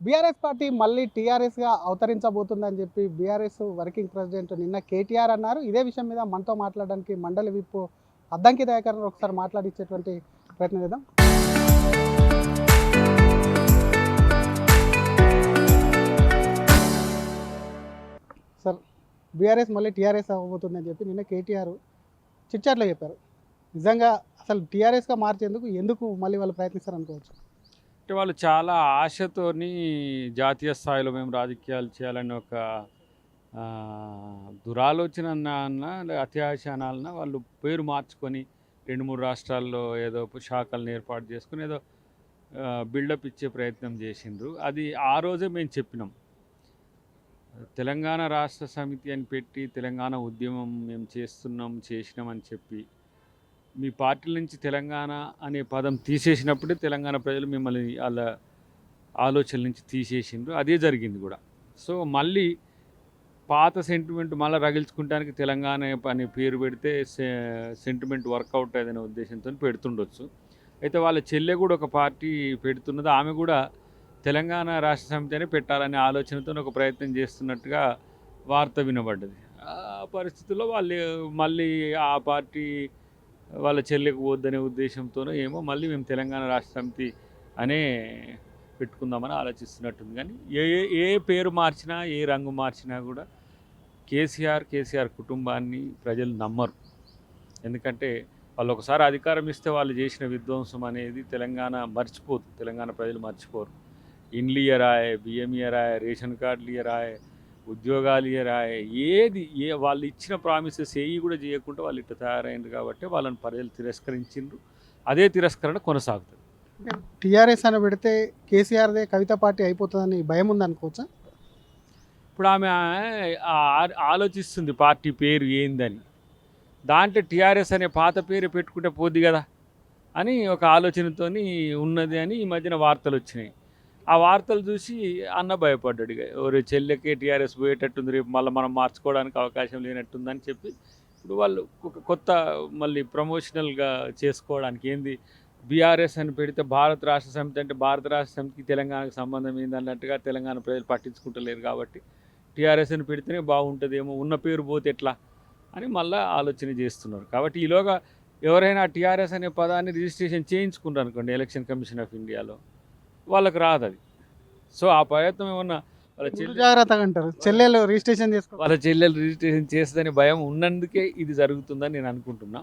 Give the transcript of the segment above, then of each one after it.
BRS party మళ్ళీ టీఆర్ఎస్గా అవతరించబోతుందని చెప్పి BRS working president నిన్న కేటీఆర్ అన్నారు. ఇదే విషయం మీద మనతో మాట్లాడడానికి మండలి విప్పు అద్దంకి దయాకర్ ఒకసారి మాట్లాడించేటువంటి ప్రయత్నం చేద్దాం. సార్, బీఆర్ఎస్ మళ్ళీ టీఆర్ఎస్ అవ్వబోతుందని చెప్పి నిన్న కేటీఆర్ చిట్చాట్లో చెప్పారు. నిజంగా అసలు టీఆర్ఎస్గా మార్చేందుకు ఎందుకు మళ్ళీ వాళ్ళు ప్రయత్నిస్తారు అనుకోవచ్చు? అంటే వాళ్ళు చాలా ఆశతోని జాతీయ స్థాయిలో మేము రాజకీయాలు చేయాలని ఒక దురాలోచన అతి ఆశ అనాలన్నా వాళ్ళు పేరు మార్చుకొని 2-3 రాష్ట్రాల్లో ఏదో శాఖలను ఏర్పాటు చేసుకుని ఏదో బిల్డప్ ఇచ్చే ప్రయత్నం చేసిండ్రు. అది ఆ రోజే మేము చెప్పినాం. తెలంగాణ రాష్ట్ర సమితి అని పెట్టి తెలంగాణ ఉద్యమం మేము చేసినామని చెప్పి మీ పార్టీల నుంచి తెలంగాణ అనే పదం తీసేసినప్పుడే తెలంగాణ ప్రజలు మిమ్మల్ని వాళ్ళ ఆలోచనల నుంచి తీసేసిండ్రు. అదే జరిగింది కూడా. సో మళ్ళీ పాత సెంటిమెంట్ మళ్ళీ రగిల్చుకుంటానికి తెలంగాణ అనే పేరు పెడితే సెంటిమెంట్ వర్కౌట్ అనే ఉద్దేశంతో పెడుతుండొచ్చు. అయితే వాళ్ళ చెల్లె కూడా ఒక పార్టీ పెడుతున్నది. ఆమె కూడా తెలంగాణ రాష్ట్ర సమితి అనే పెట్టాలనే ఆలోచనతో ఒక ప్రయత్నం చేస్తున్నట్టుగా వార్త వినబడ్డది. ఆ పరిస్థితుల్లో వాళ్ళు మళ్ళీ ఆ పార్టీ వాళ్ళ చెల్లెకు పోద్దనే ఉద్దేశంతోనో ఏమో మళ్ళీ మేము తెలంగాణ రాష్ట్ర సమితి అనే పెట్టుకుందామని ఆలోచిస్తున్నట్టుంది. కానీ ఏ పేరు మార్చినా ఏ రంగు మార్చినా కూడా కేసీఆర్ కుటుంబాన్ని ప్రజలు నమ్మరు. ఎందుకంటే వాళ్ళు ఒకసారి అధికారం ఇస్తే వాళ్ళు చేసిన విధ్వంసం అనేది తెలంగాణ మర్చిపోదు. తెలంగాణ ప్రజలు మర్చిపోరు. ఇండ్లు ఇయరాయే, బియ్యం ఇయరాయే, రేషన్ కార్డులు ఇయరాయే, ఉద్యోగాలు ఇయరాయే, వాళ్ళు ఇచ్చిన ప్రామిసెస్ ఏవి కూడా చేయకుండా వాళ్ళు ఇట్లా తయారైంది కాబట్టి వాళ్ళని ప్రజలు తిరస్కరించిండ్రు. అదే తిరస్కరణ కొనసాగుతుంది. టీఆర్ఎస్ అని పెడితే కేసీఆర్దే కవిత పార్టీ అయిపోతుందని భయం ఉందనుకోవచ్చా? ఇప్పుడు ఆమె ఆలోచిస్తుంది పార్టీ పేరు ఏందని. దాంట్లో టీఆర్ఎస్ అనే పాత పేరు పెట్టుకుంటే పోద్ది కదా అని ఒక ఆలోచనతోని ఉన్నది అని ఈ మధ్యన వార్తలు వచ్చినాయి. ఆ వార్తలు చూసి అన్న భయపడ్డాడు. ఎవరి చెల్లెకే టీఆర్ఎస్ పోయేటట్టుంది, రేపు మళ్ళీ మనం మార్చుకోవడానికి అవకాశం లేనట్టుందని చెప్పి ఇప్పుడు వాళ్ళు ఒక కొత్త మళ్ళీ ప్రమోషనల్గా చేసుకోవడానికి ఏంది బీఆర్ఎస్ అని పెడితే భారత రాష్ట్ర సమితి అంటే భారత రాష్ట్ర సమితికి తెలంగాణకు సంబంధం ఏంది అన్నట్టుగా తెలంగాణ ప్రజలు పట్టించుకుంటలేరు. కాబట్టి టీఆర్ఎస్ అని పెడితేనే బాగుంటుందేమో, ఉన్న పేరు పోతే ఎట్లా అని మళ్ళీ ఆలోచన చేస్తున్నారు. కాబట్టి ఈలోగా ఎవరైనా టీఆర్ఎస్ అనే పదాన్ని రిజిస్ట్రేషన్ చేయించుకుంటారు అనుకోండి ఎలక్షన్ కమిషన్ ఆఫ్ ఇండియాలో, వాళ్ళకి రాదు అది. సో ఆ ప్రయత్నం ఏమన్నా వాళ్ళ జాగ్రత్తగా అంటారు, చెల్లెలు రిజిస్ట్రేషన్ చేసుకో వాళ్ళ చెల్లెలు రిజిస్ట్రేషన్ చేస్తుందని భయం ఉన్నందుకే ఇది జరుగుతుందని నేను అనుకుంటున్నా.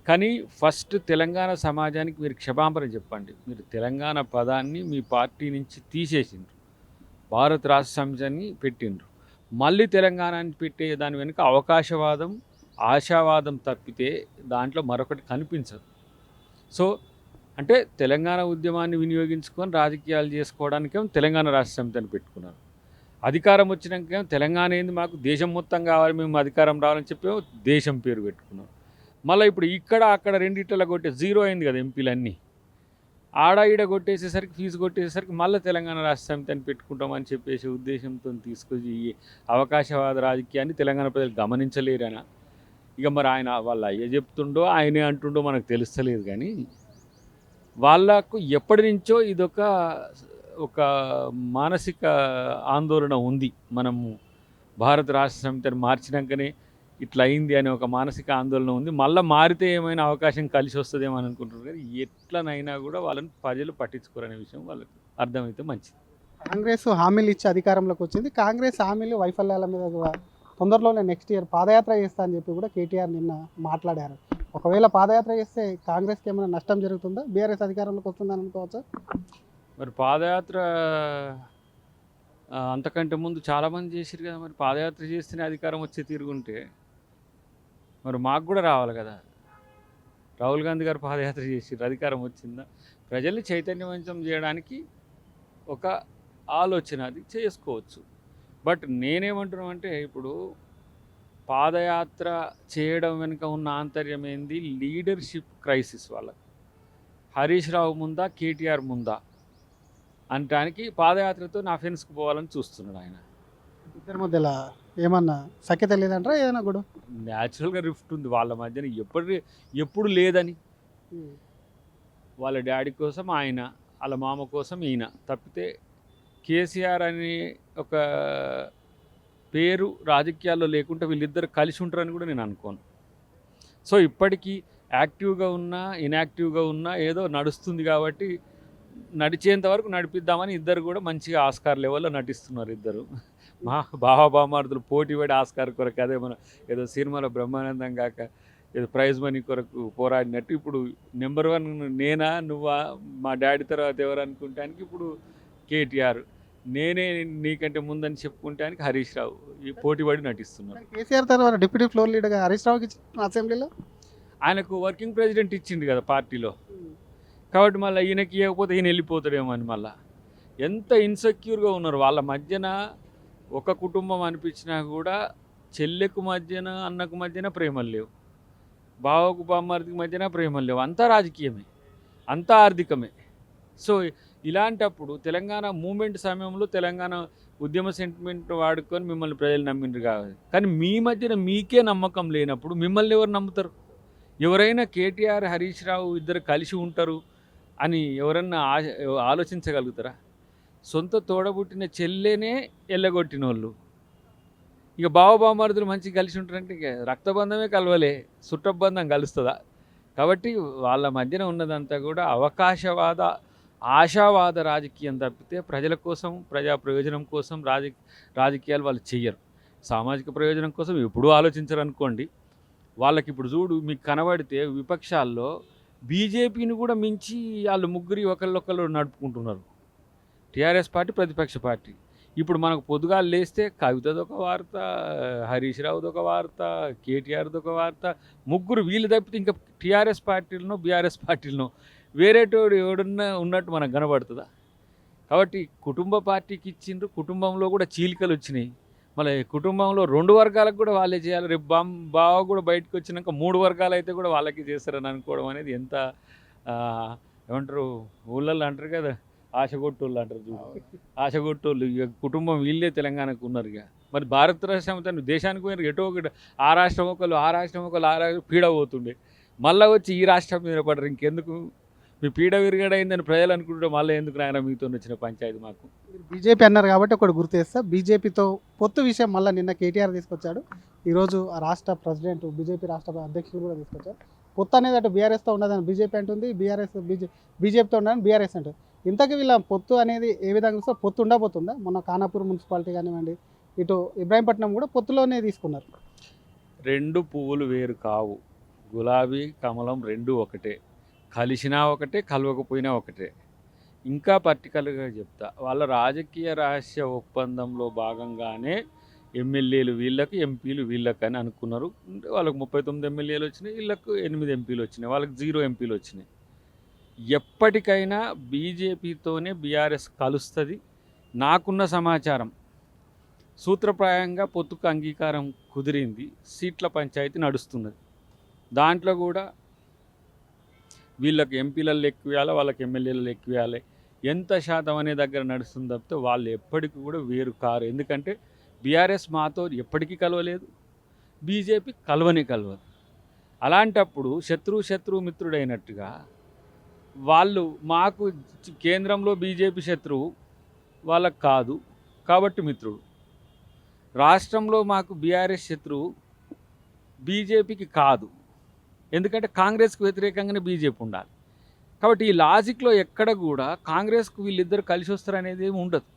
కానీ ఫస్ట్ తెలంగాణ సమాజానికి మీరు క్షమాపణ చెప్పండి. మీరు తెలంగాణ పదాన్ని మీ పార్టీ నుంచి తీసేసిండ్రు, భారత రాష్ట్ర సమితిని పెట్టిండ్రు. మళ్ళీ తెలంగాణని పెట్టే దాని వెనుక అవకాశవాదం, ఆశావాదం తప్పితే దాంట్లో మరొకటి కనిపించదు. సో అంటే తెలంగాణ ఉద్యమాన్ని వినియోగించుకొని రాజకీయాలు చేసుకోవడానికేమో తెలంగాణ రాష్ట్ర సమితిని పెట్టుకున్నారు. అధికారం వచ్చినాకేమో తెలంగాణ ఏంది మాకు దేశం మొత్తం కావాలి, మేము అధికారం రావాలని చెప్పి దేశం పేరు పెట్టుకున్నాం. మళ్ళీ ఇప్పుడు ఇక్కడ అక్కడ రెండిట్ల కొట్టే జీరో అయింది కదా ఎంపీలన్నీ. ఆడ ఈడ కొట్టేసేసరికి ఫీజు కొట్టేసేసరికి మళ్ళీ తెలంగాణ రాష్ట్ర సమితి అని పెట్టుకుంటామని చెప్పేసి ఉద్దేశంతో తీసుకొచ్చి ఈ అవకాశవాద రాజకీయాన్ని తెలంగాణ ప్రజలు గమనించలేరనా? ఇక మరి ఆయన వాళ్ళ అయ్య చెప్తుండో ఆయనే అంటుండో మనకు తెలుస్తలేదు. కానీ వాళ్ళకు ఎప్పటి నుంచో ఒక మానసిక ఆందోళన ఉంది. మనము భారత రాష్ట్ర సమితిని మార్చినాకనే ఇట్లా అయింది అనే ఒక మానసిక ఆందోళన ఉంది. మళ్ళీ మారితే ఏమైనా అవకాశం కలిసి వస్తుందేమో అని అనుకుంటున్నారు. కానీ ఎట్లనైనా కూడా వాళ్ళని ప్రజలు పట్టించుకోరనే విషయం వాళ్ళకి అర్థమైతే మంచిది. కాంగ్రెస్ హామీలు ఇచ్చి అధికారంలోకి వచ్చింది. కాంగ్రెస్ హామీలు వైఫల్యాల మీద కూడా తొందరలోనే నెక్స్ట్ ఇయర్ పాదయాత్ర చేస్తా అని చెప్పి కూడా కేటీఆర్ నిన్న మాట్లాడారు. ఒకవేళ పాదయాత్ర చేస్తే కాంగ్రెస్కి ఏమైనా నష్టం జరుగుతుందా? బీఆర్ఎస్ అధికారంలోకి వస్తుందని అనుకోవచ్చా? మరి పాదయాత్ర అంతకంటే ముందు చాలామంది చేసిరు కదా. మరి పాదయాత్ర చేస్తేనే అధికారం వచ్చే తిరుగుంటే మరి మాకు కూడా రావాలి కదా. రాహుల్ గాంధీ గారు పాదయాత్ర చేసిర్రు, అధికారం వచ్చిందా? ప్రజల్ని చైతన్యవంతం చేయడానికి ఒక ఆలోచన అది చేసుకోవచ్చు. బట్ నేనేమంటున్నామంటే ఇప్పుడు పాదయాత్ర చేయడం వెనుక ఉన్న ఆంతర్యం ఏంది? Leadership crisis. వాళ్ళకి హరీష్ రావు ముందా, కేటీఆర్ ముందా అనటానికి పాదయాత్రతో నా ఫెన్స్కి పోవాలని చూస్తున్నాడు ఆయన. ఇద్దరి మధ్యలో ఏమన్నా సఖ్యత లేదంటారా? ఏదైనా కూడా న్యాచురల్గా రిఫ్ట్ ఉంది వాళ్ళ మధ్యన, ఎప్పుడు లేదని. వాళ్ళ డాడీ కోసం ఆయన, వాళ్ళ మామ కోసం ఈయన తప్పితే కేసీఆర్ అని ఒక పేరు రాజకీయాల్లో లేకుంటే వీళ్ళిద్దరు కలిసి ఉంటారని కూడా నేను అనుకోను. సో ఇప్పటికీ యాక్టివ్గా ఉన్నా ఇన్యాక్టివ్గా ఉన్నా ఏదో నడుస్తుంది కాబట్టి నడిచేంత వరకు నడిపిద్దామని ఇద్దరు కూడా మంచిగా ఆస్కార్ లెవెల్లో నటిస్తున్నారు ఇద్దరు. మా బామార్దులు పోటీ పడి ఆస్కార్ కొరకు అదే మన ఏదో సినిమాలో బ్రహ్మానందం కాక ఏదో ప్రైజ్ మనీ కొరకు పోరాడినట్టు ఇప్పుడు నెంబర్ 1 నేనా నువ్వా మా డాడీ తర్వాత ఎవరు అనుకుంటానికి ఇప్పుడు కేటీఆర్, నేనే నీకంటే ముందని చెప్పుకుంటానికి హరీష్ రావు ఈ పోటీ పడి నటిస్తున్నారు. కేసీఆర్ తర్వాత డిప్యూటీ ఫ్లోర్ లీడర్గా హరీష్ రావుకి ఇచ్చిన అసెంబ్లీలో ఆయనకు వర్కింగ్ ప్రెసిడెంట్ ఇచ్చిండు కదా పార్టీలో, కాబట్టి మళ్ళీ ఈయనకి ఇవ్వకపోతే ఈయన వెళ్ళిపోతాడేమో అని మళ్ళీ ఎంత ఇన్సెక్యూర్గా ఉన్నారు వాళ్ళ మధ్యన. ఒక కుటుంబం అనిపించినా కూడా చెల్లెకు మధ్యన అన్నకు మధ్యన ప్రేమలు లేవు, బావకు బామ్మర్దికి మధ్యన ప్రేమలు లేవు, అంతా రాజకీయమే, అంతా ఆర్థికమే. సో ఇలాంటప్పుడు తెలంగాణ మూమెంట్ సమయంలో తెలంగాణ ఉద్యమ సెంటిమెంట్ వాడుకొని మిమ్మల్ని ప్రజలు నమ్మిండ్రు కావాలి, కానీ మీ మధ్యన మీకే నమ్మకం లేనప్పుడు మిమ్మల్ని ఎవరు నమ్ముతారు? ఎవరైనా కేటీఆర్ హరీష్ రావు ఇద్దరు కలిసి ఉంటారు అని ఎవరన్నా ఆలోచించగలుగుతారా? సొంత తోడబుట్టిన చెల్లెనే ఎల్లగొట్టిన వాళ్ళు ఇక బావబామరుదులు మంచిగా కలిసి ఉంటారంటే ఇక రక్తబంధమే కలవలే, సుట్టబంధం కలుస్తుందా? కాబట్టి వాళ్ళ మధ్యన ఉన్నదంతా కూడా అవకాశవాద ఆశావాద రాజకీయం తప్పితే ప్రజల కోసం ప్రజా ప్రయోజనం కోసం రాజకీయాలు వాళ్ళు చెయ్యరు. సామాజిక ప్రయోజనం కోసం ఎప్పుడూ ఆలోచించరు అనుకోండి. వాళ్ళకి ఇప్పుడు చూడు మీకు కనబడితే విపక్షాల్లో బీజేపీని కూడా మించి వాళ్ళు ముగ్గురి ఒకళ్ళొకళ్ళు నడుపుకుంటున్నారు. టీఆర్ఎస్ పార్టీ ప్రతిపక్ష పార్టీ. ఇప్పుడు మనకు పొద్దుగాలు లేస్తే కవితది ఒక వార్త, హరీష్ రావుది ఒక వార్త, కేటీఆర్ది ఒక వార్త, ముగ్గురు వీళ్ళు తప్పితే ఇంకా టీఆర్ఎస్ పార్టీలను బీఆర్ఎస్ పార్టీలను వేరేటోడు ఎవడన్నా ఉన్నట్టు మనకు కనబడుతుందా? కాబట్టి కుటుంబ పార్టీకి ఇచ్చిండ్రు, కుటుంబంలో కూడా చీలికలు వచ్చినాయి. మళ్ళీ కుటుంబంలో 2 వర్గాలకు కూడా వాళ్ళే చేయాలి. రేపు బావ కూడా బయటకు వచ్చినాక 3 వర్గాలు అయితే కూడా వాళ్ళకి చేస్తారని అనుకోవడం అనేది ఎంత ఏమంటారు ఊళ్ళల్లో అంటారు కదా, ఆశగొట్టోళ్ళు అంటారు చూడు, ఆశగొట్టోళ్ళు. ఇక కుటుంబం వీళ్ళే తెలంగాణకు ఉన్నారు. ఇక మరి భారత రాష్ట్రం దేశానికి పోయిన ఎటో ఒకటి ఆ రాష్ట్రం ఒకళ్ళు ఆ రాష్ట్రం ఒకళ్ళు ఆ రాష్ట్రం పీడ పోతుండే, మళ్ళీ వచ్చి ఈ రాష్ట్రం మీద పడరు. ఇంకెందుకు మీ పీడ విరగడైందని ప్రజలు అనుకుంటే మళ్ళీ ఎందుకు నాయన మీతో వచ్చిన పంచాయతీ మాకు? బీజేపీ అన్నారు కాబట్టి ఒకటి గుర్తు చేస్తా, బీజేపీతో పొత్తు విషయం మళ్ళీ నిన్న కేటీఆర్ తీసుకొచ్చాడు, ఈరోజు రాష్ట్ర ప్రెసిడెంట్ బీజేపీ రాష్ట్ర అధ్యక్షులు కూడా తీసుకొచ్చారు. పొత్తు అనేది అటు బీఆర్ఎస్తో ఉండదని బీజేపీ అంటుంది, బీజేపీతో ఉండదని బీఆర్ఎస్ అంటుంది. ఇంతకీ వీళ్ళ పొత్తు అనేది ఏ విధంగా వస్తే పొత్తు ఉండబోతుందా? మొన్న ఖానాపూర్ మున్సిపాలిటీ కానివ్వండి, ఇటు ఇబ్రాహీంపట్నం కూడా పొత్తులోనే తీసుకున్నారు. 2 పువ్వులు వేరు కావు, గులాబీ కమలం 2 ఒకటే, కలిసినా ఒకటే కలవకపోయినా ఒకటే. ఇంకా పర్టికులర్గా చెప్తా, వాళ్ళ రాజకీయ రహస్య ఒప్పందంలో భాగంగానే ఎమ్మెల్యేలు వీళ్ళకి ఎంపీలు వీళ్ళకి అని అనుకున్నారు. వాళ్ళకు 39 ఎమ్మెల్యేలు వచ్చినాయి, వీళ్ళకు 8 ఎంపీలు వచ్చినాయి, వాళ్ళకి 0 ఎంపీలు వచ్చినాయి. ఎప్పటికైనా బీజేపీతోనే బీఆర్ఎస్ కలుస్తుంది. నాకున్న సమాచారం సూత్రప్రాయంగా పొత్తుకు అంగీకారం కుదిరింది, సీట్ల పంచాయతీ నడుస్తున్నది. దాంట్లో కూడా వీళ్ళకి ఎంపీలలో ఎక్కువేయాలి, వాళ్ళకి ఎమ్మెల్యేలలో ఎక్కువేయాలి, ఎంత శాతం అనే దగ్గర నడుస్తుంది తప్పితే వాళ్ళు ఎప్పటికీ కూడా వేరు కారు. ఎందుకంటే బీఆర్ఎస్ మాతో ఎప్పటికీ కలవలేదు, బీజేపీ కలవదు. అలాంటప్పుడు శత్రువు మిత్రుడైనట్టుగా వాళ్ళు మాకు కేంద్రంలో బీజేపీ శత్రువు వాళ్ళకు కాదు కాబట్టి మిత్రుడు, రాష్ట్రంలో మాకు బీఆర్ఎస్ శత్రువు బీజేపీకి కాదు, ఎందుకంటే కాంగ్రెస్కు వ్యతిరేకంగానే బీజేపీ ఉండాలి. కాబట్టి ఈ లాజిక్లో ఎక్కడ కూడా కాంగ్రెస్కు వీళ్ళిద్దరు కలిసి వస్తారనేది ఏమి ఉండదు.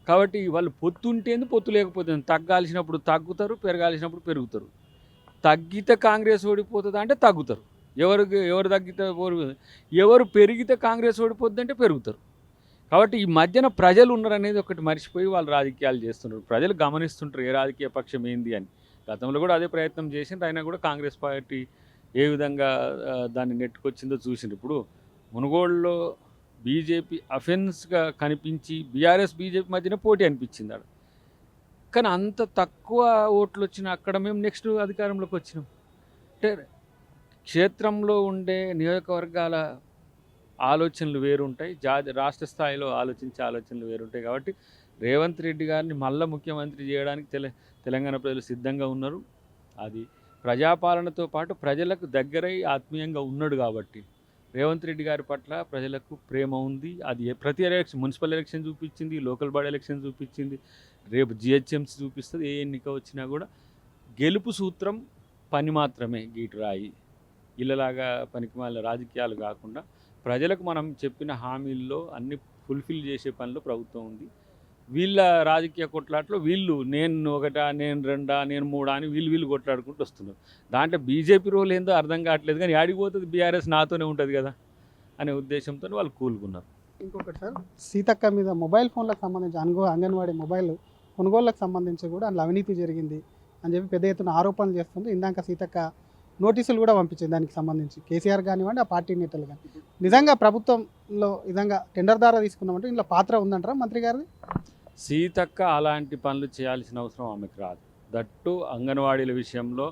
కాబట్టి వాళ్ళు పొత్తు ఉంటేంది, పొత్తు లేకపోతే తగ్గాల్సినప్పుడు తగ్గుతారు, పెరగాల్సినప్పుడు పెరుగుతారు. తగ్గితే కాంగ్రెస్ ఓడిపోతుంది అంటే తగ్గుతారు, ఎవరు తగ్గితే ఎవరు పెరిగితే కాంగ్రెస్ ఓడిపోద్ది అంటే పెరుగుతారు. కాబట్టి ఈ మధ్యన ప్రజలు ఉన్నారనేది ఒకటి మర్చిపోయి వాళ్ళు రాజకీయాలు చేస్తున్నారు. ప్రజలు గమనిస్తుంటారు ఏ రాజకీయ పక్షం ఏంది అని. గతంలో కూడా అదే ప్రయత్నం చేసిండ్రు, అయినా కూడా కాంగ్రెస్ పార్టీ ఏ విధంగా దాన్ని నెట్టుకొచ్చిందో చూసిండ్రు. ఇప్పుడు మునుగోడులో బీజేపీ అఫెన్స్గా కనిపించి బీఆర్ఎస్ బీజేపీ మధ్యన పోటీ అనిపించింది ఆడ, కానీ అంత తక్కువ ఓట్లు వచ్చిన అక్కడ మేము నెక్స్ట్ అధికారంలోకి వచ్చినాం. అంటే క్షేత్రంలో ఉండే నియోజకవర్గాల ఆలోచనలు వేరుంటాయి, రాష్ట్ర స్థాయిలో ఆలోచించే ఆలోచనలు వేరుంటాయి. కాబట్టి రేవంత్ రెడ్డి గారిని మళ్ళీ ముఖ్యమంత్రి చేయడానికి తెలంగాణ ప్రజలు సిద్ధంగా ఉన్నారు. అది ప్రజాపాలనతో పాటు ప్రజలకు దగ్గరై ఆత్మీయంగా ఉన్నాడు కాబట్టి రేవంత్ రెడ్డి గారి పట్ల ప్రజలకు ప్రేమ ఉంది. అది ప్రతి ఎలక్షన్, మున్సిపల్ ఎలక్షన్ చూపించింది, లోకల్ బాడీ ఎలక్షన్ చూపించింది, రేపు జిహెచ్ఎంసీ చూపిస్తుంది. ఏ ఎన్నిక వచ్చినా కూడా గెలుపు సూత్రం పని మాత్రమే, గీటు రాయి. ఇళ్ళలాగా పనికిమాలిన రాజకీయాలు కాకుండా ప్రజలకు మనం చెప్పిన హామీల్లో అన్ని ఫుల్ఫిల్ చేసే పనిలో ప్రభుత్వం ఉంది. వీళ్ళ రాజకీయ కొట్లాట్లో వీళ్ళు నేను ఒకటా, నేను రెండా, నేను మూడా అని వీళ్ళు కొట్లాడుకుంటూ వస్తున్నారు. దాంట్లో బీజేపీ రోల్ ఏందో అర్థం కావట్లేదు, కానీ యాడికి పోతుంది, బీఆర్ఎస్ నాతోనే ఉంటుంది కదా అనే ఉద్దేశంతో వాళ్ళు కూలుకున్నారు. ఇంకొకటి సార్, సీతక్క మీద మొబైల్ ఫోన్లకు సంబంధించి అంగన్వాడీ మొబైల్ కొనుగోళ్లకు సంబంధించి కూడా అందులో అవినీతి జరిగింది అని చెప్పి పెద్ద ఎత్తున ఆరోపణలు చేస్తుంది. ఇందాక సీతక్క నోటీసులు కూడా పంపించింది దానికి సంబంధించి, కేసీఆర్ కానివ్వండి ఆ పార్టీ నేతలు కానీ. నిజంగా ప్రభుత్వంలో విధంగా టెండర్ ద్వారా తీసుకున్నామంటే ఇందులో పాత్ర ఉందంటారా మంత్రి గారిది? సీతక్క అలాంటి పనులు చేయాల్సిన అవసరం ఆమెకు రాదు. దట్టు అంగన్వాడీల విషయంలో,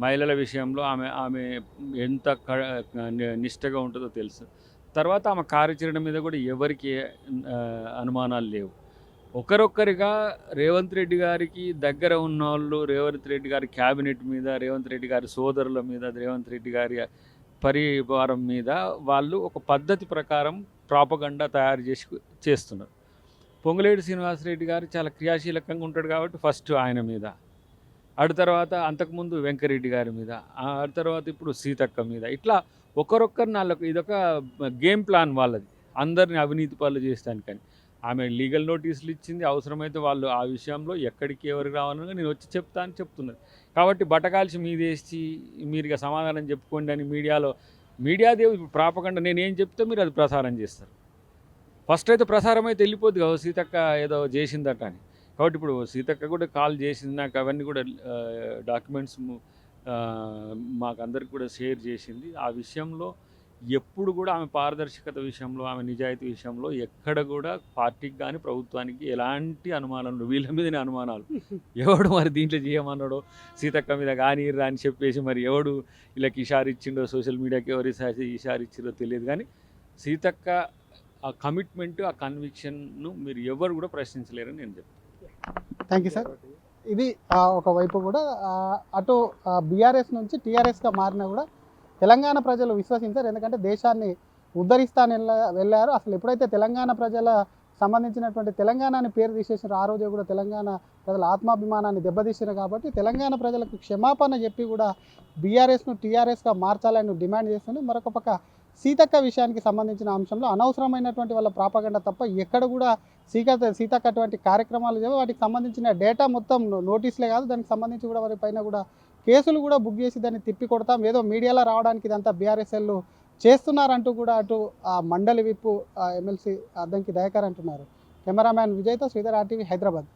మహిళల విషయంలో ఆమె ఎంత నిష్టగా ఉంటుందో తెలుసు. తర్వాత ఆమె కార్యాచరణ మీద కూడా ఎవరికి అనుమానాలు లేవు. ఒకరొక్కరిగా రేవంత్ రెడ్డి గారికి దగ్గర ఉన్న వాళ్ళు, రేవంత్ రెడ్డి గారి క్యాబినెట్ మీద, రేవంత్ రెడ్డి గారి సోదరుల మీద, రేవంత్ రెడ్డి గారి పరివారం మీద వాళ్ళు ఒక పద్ధతి ప్రకారం ప్రాపగండా తయారు చేస్తున్నారు. పొంగులేటి శ్రీనివాసరెడ్డి గారు చాలా క్రియాశీలకంగా ఉంటాడు కాబట్టి ఫస్ట్ ఆయన మీద, తర్వాత అంతకుముందు వెంకరెడ్డి గారి మీద, తర్వాత ఇప్పుడు సీతక్క మీద, ఇట్లా ఒకరొక్కరిని వాళ్ళకు ఇదొక గేమ్ ప్లాన్ వాళ్ళది, అందరిని అవినీతి పనులు చేస్తానికని. ఆమె లీగల్ నోటీసులు ఇచ్చింది, అవసరమైతే వాళ్ళు ఆ విషయంలో ఎక్కడికి ఎవరికి రావాలన్నా నేను వచ్చి చెప్తా అని చెప్తున్నది. కాబట్టి బట్టకాల్చి మీదేసి మీరు ఇక సమాధానం చెప్పుకోండి అని మీడియాదేవి ఇప్పుడు ప్రాపకండా నేను ఏం చెప్తే మీరు అది ప్రసారం చేస్తారు. ఫస్ట్ అయితే ప్రసారం అయితే వెళ్ళిపోద్ది కదా సీతక్క ఏదో చేసిందట అని. కాబట్టి ఇప్పుడు సీతక్క కూడా కాల్ చేసింది, నాకు అవన్నీ కూడా డాక్యుమెంట్స్ మాకు అందరికి కూడా షేర్ చేసింది. ఆ విషయంలో ఎప్పుడు కూడా ఆమె పారదర్శకత విషయంలో, ఆమె నిజాయితీ విషయంలో ఎక్కడ కూడా పార్టీకి కానీ ప్రభుత్వానికి ఎలాంటి అనుమానాలు, వీళ్ళ మీదనే అనుమానాలు. ఎవడు మరి దీంట్లో చేయమన్నాడో సీతక్క మీద కానీ అని చెప్పేసి మరి ఎవడు వీళ్ళకి ఇషారు ఇచ్చిండో, సోషల్ మీడియాకి ఎవరు ఇషారు ఇచ్చిండో తెలియదు. కానీ సీతక్క ఆ కమిట్మెంట్, ఆ కన్విక్షన్ను మీరు ఎవరు కూడా ప్రశ్నించలేరని నేను చెప్తాను. Thank you sir. ఇది ఒకవైపు కూడా అటు బీఆర్ఎస్ నుంచి టీఆర్ఎస్గా మారినా కూడా తెలంగాణ ప్రజలు విశ్వసించారు. ఎందుకంటే దేశాన్ని ఉద్ధరిస్తాను వెళ్ళారు. అసలు ఎప్పుడైతే తెలంగాణ ప్రజల సంబంధించినటువంటి తెలంగాణని పేరు తీసేసారు, ఆ రోజే కూడా తెలంగాణ ప్రజల ఆత్మాభిమానాన్ని దెబ్బతీసారు. కాబట్టి తెలంగాణ ప్రజలకు క్షమాపణ చెప్పి కూడా బీఆర్ఎస్ను టీఆర్ఎస్గా మార్చాలని డిమాండ్ చేస్తుంది. మరొక పక్క సీతక్క విషయానికి సంబంధించిన అంశంలో అనవసరమైనటువంటి వాళ్ళ ప్రాపగండ తప్ప ఎక్కడ కూడా సీతక్క అటువంటి కార్యక్రమాలు లేవు. వాటికి సంబంధించిన డేటా మొత్తం నోటీసులే కాదు, దానికి సంబంధించి కూడా వారి పైన కూడా కేసులు కూడా బుక్ చేసి దాన్ని తిప్పి కొడతాం, ఏదో మీడియాలో రావడానికి ఇదంతా బీఆర్ఎస్ఎల్ చేస్తున్నారంటూ కూడా అటు మండలి విప్పు ఎమ్మెల్సీ అద్దంకి దయాకర్ అంటున్నారు. కెమెరామ్యాన్ విజయ్తో శ్రీధర్, RTV, హైదరాబాద్.